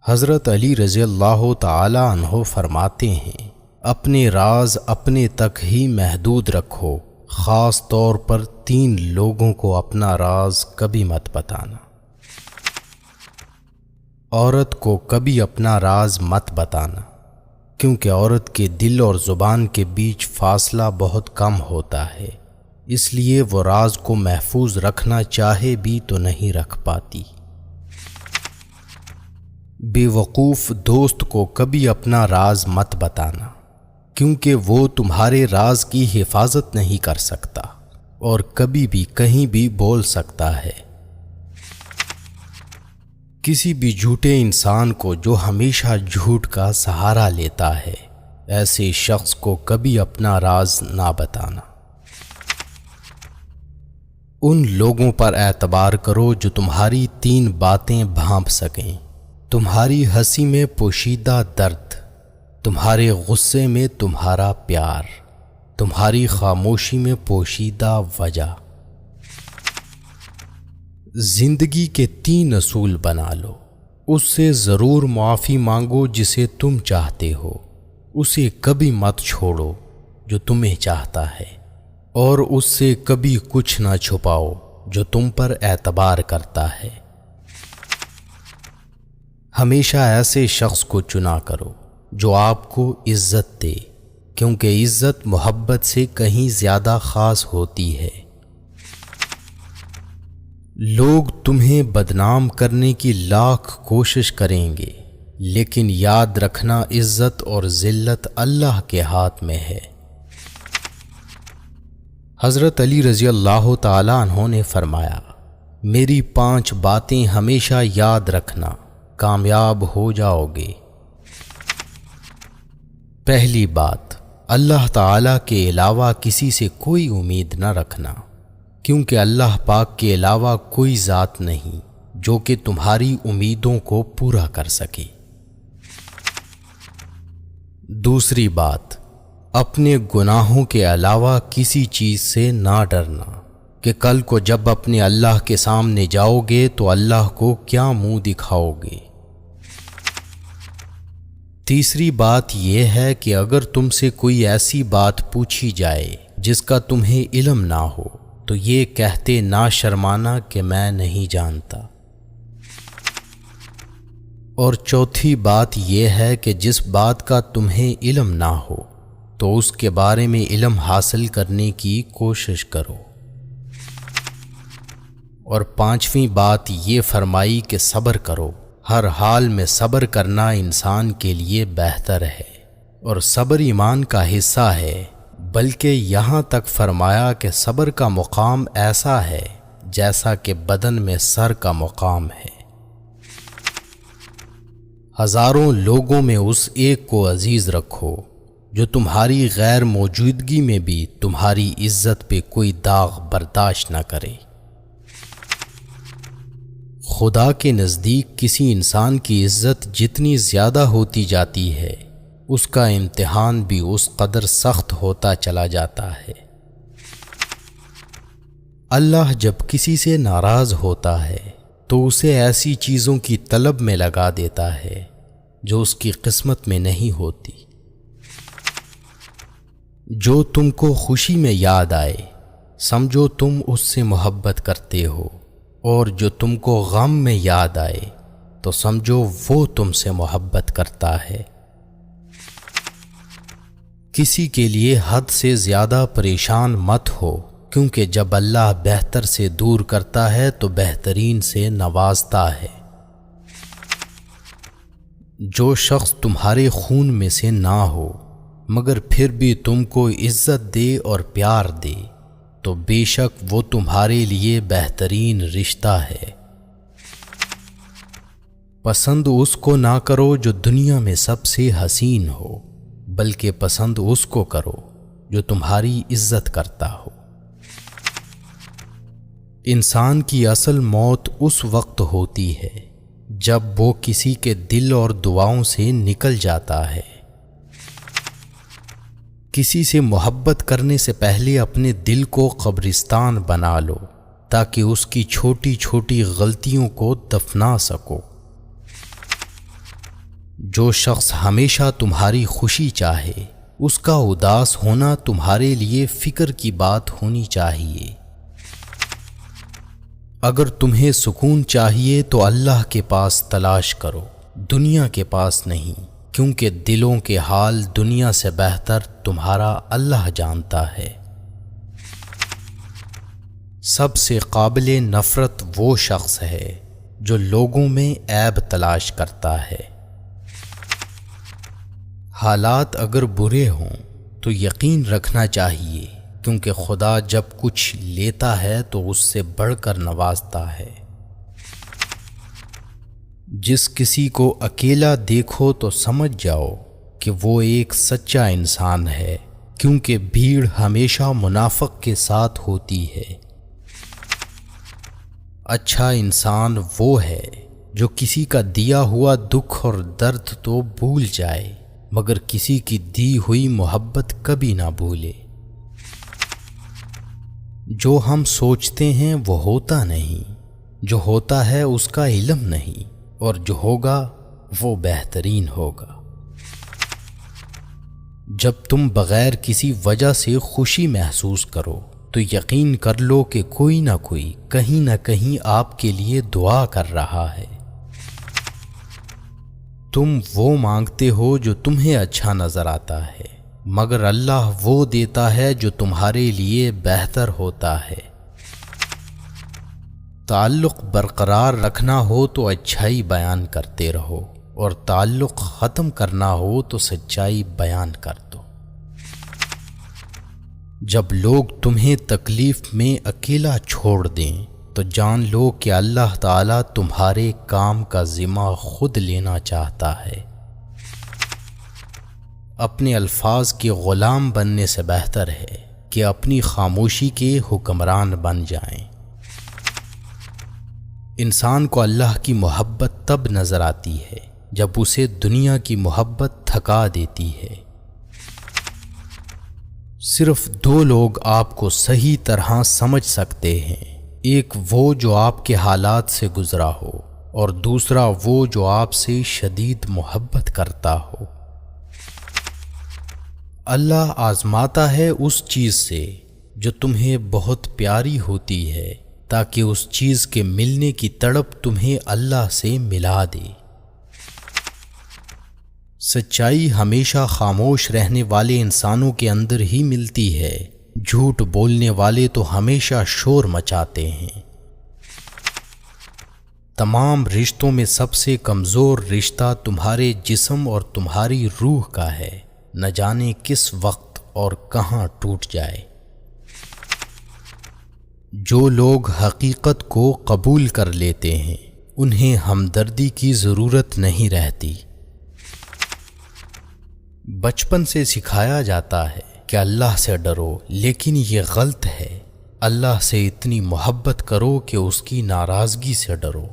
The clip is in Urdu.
حضرت علی رضی اللہ تعالی عنہ فرماتے ہیں، اپنے راز اپنے تک ہی محدود رکھو، خاص طور پر 3 لوگوں کو اپنا راز کبھی مت بتانا۔ عورت کو کبھی اپنا راز مت بتانا، کیونکہ عورت کے دل اور زبان کے بیچ فاصلہ بہت کم ہوتا ہے، اس لیے وہ راز کو محفوظ رکھنا چاہے بھی تو نہیں رکھ پاتی۔ بے وقوف دوست کو کبھی اپنا راز مت بتانا، کیونکہ وہ تمہارے راز کی حفاظت نہیں کر سکتا اور کبھی بھی کہیں بھی بول سکتا ہے۔ کسی بھی جھوٹے انسان کو جو ہمیشہ جھوٹ کا سہارا لیتا ہے، ایسے شخص کو کبھی اپنا راز نہ بتانا۔ ان لوگوں پر اعتبار کرو جو تمہاری 3 باتیں بھانپ سکیں: تمہاری ہنسی میں پوشیدہ درد، تمہارے غصے میں تمہارا پیار، تمہاری خاموشی میں پوشیدہ وجہ۔ زندگی کے 3 اصول بنا لو۔ اس سے ضرور معافی مانگو جسے تم چاہتے ہو، اسے کبھی مت چھوڑو جو تمہیں چاہتا ہے، اور اس سے کبھی کچھ نہ چھپاؤ جو تم پر اعتبار کرتا ہے۔ ہمیشہ ایسے شخص کو چنا کرو جو آپ کو عزت دے، کیونکہ عزت محبت سے کہیں زیادہ خاص ہوتی ہے۔ لوگ تمہیں بدنام کرنے کی لاکھ کوشش کریں گے، لیکن یاد رکھنا عزت اور ذلت اللہ کے ہاتھ میں ہے۔ حضرت علی رضی اللہ تعالی عنہ نے فرمایا، میری 5 باتیں ہمیشہ یاد رکھنا، کامیاب ہو جاؤ گے۔ پہلی بات، اللہ تعالی کے علاوہ کسی سے کوئی امید نہ رکھنا، کیونکہ اللہ پاک کے علاوہ کوئی ذات نہیں جو کہ تمہاری امیدوں کو پورا کر سکے۔ دوسری بات، اپنے گناہوں کے علاوہ کسی چیز سے نہ ڈرنا کہ کل کو جب اپنے اللہ کے سامنے جاؤ گے تو اللہ کو کیا منہ دکھاؤ گے۔ تیسری بات یہ ہے کہ اگر تم سے کوئی ایسی بات پوچھی جائے جس کا تمہیں علم نہ ہو تو یہ کہتے نہ شرمانا کہ میں نہیں جانتا۔ اور چوتھی بات یہ ہے کہ جس بات کا تمہیں علم نہ ہو تو اس کے بارے میں علم حاصل کرنے کی کوشش کرو۔ اور 5ویں بات یہ فرمائی کہ صبر کرو، ہر حال میں صبر کرنا انسان کے لیے بہتر ہے، اور صبر ایمان کا حصہ ہے، بلکہ یہاں تک فرمایا کہ صبر کا مقام ایسا ہے جیسا کہ بدن میں سر کا مقام ہے۔ ہزاروں لوگوں میں اس ایک کو عزیز رکھو جو تمہاری غیر موجودگی میں بھی تمہاری عزت پہ کوئی داغ برداشت نہ کرے۔ خدا کے نزدیک کسی انسان کی عزت جتنی زیادہ ہوتی جاتی ہے، اس کا امتحان بھی اس قدر سخت ہوتا چلا جاتا ہے۔ اللہ جب کسی سے ناراض ہوتا ہے تو اسے ایسی چیزوں کی طلب میں لگا دیتا ہے جو اس کی قسمت میں نہیں ہوتی۔ جو تم کو خوشی میں یاد آئے، سمجھو تم اس سے محبت کرتے ہو، اور جو تم کو غم میں یاد آئے تو سمجھو وہ تم سے محبت کرتا ہے۔ کسی کے لیے حد سے زیادہ پریشان مت ہو، کیونکہ جب اللہ بہتر سے دور کرتا ہے تو بہترین سے نوازتا ہے۔ جو شخص تمہارے خون میں سے نہ ہو مگر پھر بھی تم کو عزت دے اور پیار دے تو بے شک وہ تمہارے لیے بہترین رشتہ ہے۔ پسند اس کو نہ کرو جو دنیا میں سب سے حسین ہو، بلکہ پسند اس کو کرو جو تمہاری عزت کرتا ہو۔ انسان کی اصل موت اس وقت ہوتی ہے جب وہ کسی کے دل اور دعاؤں سے نکل جاتا ہے۔ کسی سے محبت کرنے سے پہلے اپنے دل کو قبرستان بنا لو تاکہ اس کی چھوٹی چھوٹی غلطیوں کو دفنا سکو۔ جو شخص ہمیشہ تمہاری خوشی چاہے اس کا اداس ہونا تمہارے لیے فکر کی بات ہونی چاہیے۔ اگر تمہیں سکون چاہیے تو اللہ کے پاس تلاش کرو، دنیا کے پاس نہیں، کیونکہ دلوں کے حال دنیا سے بہتر تمہارا اللہ جانتا ہے۔ سب سے قابل نفرت وہ شخص ہے جو لوگوں میں عیب تلاش کرتا ہے۔ حالات اگر برے ہوں تو یقین رکھنا چاہیے، کیونکہ خدا جب کچھ لیتا ہے تو اس سے بڑھ کر نوازتا ہے۔ جس کسی کو اکیلا دیکھو تو سمجھ جاؤ کہ وہ ایک سچا انسان ہے، کیونکہ بھیڑ ہمیشہ منافق کے ساتھ ہوتی ہے۔ اچھا انسان وہ ہے جو کسی کا دیا ہوا دکھ اور درد تو بھول جائے، مگر کسی کی دی ہوئی محبت کبھی نہ بھولے۔ جو ہم سوچتے ہیں وہ ہوتا نہیں، جو ہوتا ہے اس کا علم نہیں، اور جو ہوگا وہ بہترین ہوگا۔ جب تم بغیر کسی وجہ سے خوشی محسوس کرو تو یقین کر لو کہ کوئی نہ کوئی کہیں نہ کہیں آپ کے لیے دعا کر رہا ہے۔ تم وہ مانگتے ہو جو تمہیں اچھا نظر آتا ہے، مگر اللہ وہ دیتا ہے جو تمہارے لیے بہتر ہوتا ہے۔ تعلق برقرار رکھنا ہو تو اچھائی بیان کرتے رہو، اور تعلق ختم کرنا ہو تو سچائی بیان کر دو۔ جب لوگ تمہیں تکلیف میں اکیلا چھوڑ دیں تو جان لو کہ اللہ تعالیٰ تمہارے کام کا ذمہ خود لینا چاہتا ہے۔ اپنے الفاظ کے غلام بننے سے بہتر ہے کہ اپنی خاموشی کے حکمران بن جائیں۔ انسان کو اللہ کی محبت تب نظر آتی ہے جب اسے دنیا کی محبت تھکا دیتی ہے۔ صرف دو لوگ آپ کو صحیح طرح سمجھ سکتے ہیں، ایک وہ جو آپ کے حالات سے گزرا ہو، اور دوسرا وہ جو آپ سے شدید محبت کرتا ہو۔ اللہ آزماتا ہے اس چیز سے جو تمہیں بہت پیاری ہوتی ہے، تاکہ اس چیز کے ملنے کی تڑپ تمہیں اللہ سے ملا دے۔ سچائی ہمیشہ خاموش رہنے والے انسانوں کے اندر ہی ملتی ہے، جھوٹ بولنے والے تو ہمیشہ شور مچاتے ہیں۔ تمام رشتوں میں سب سے کمزور رشتہ تمہارے جسم اور تمہاری روح کا ہے، نہ جانے کس وقت اور کہاں ٹوٹ جائے۔ جو لوگ حقیقت کو قبول کر لیتے ہیں انہیں ہمدردی کی ضرورت نہیں رہتی۔ بچپن سے سکھایا جاتا ہے کہ اللہ سے ڈرو، لیکن یہ غلط ہے۔ اللہ سے اتنی محبت کرو کہ اس کی ناراضگی سے ڈرو۔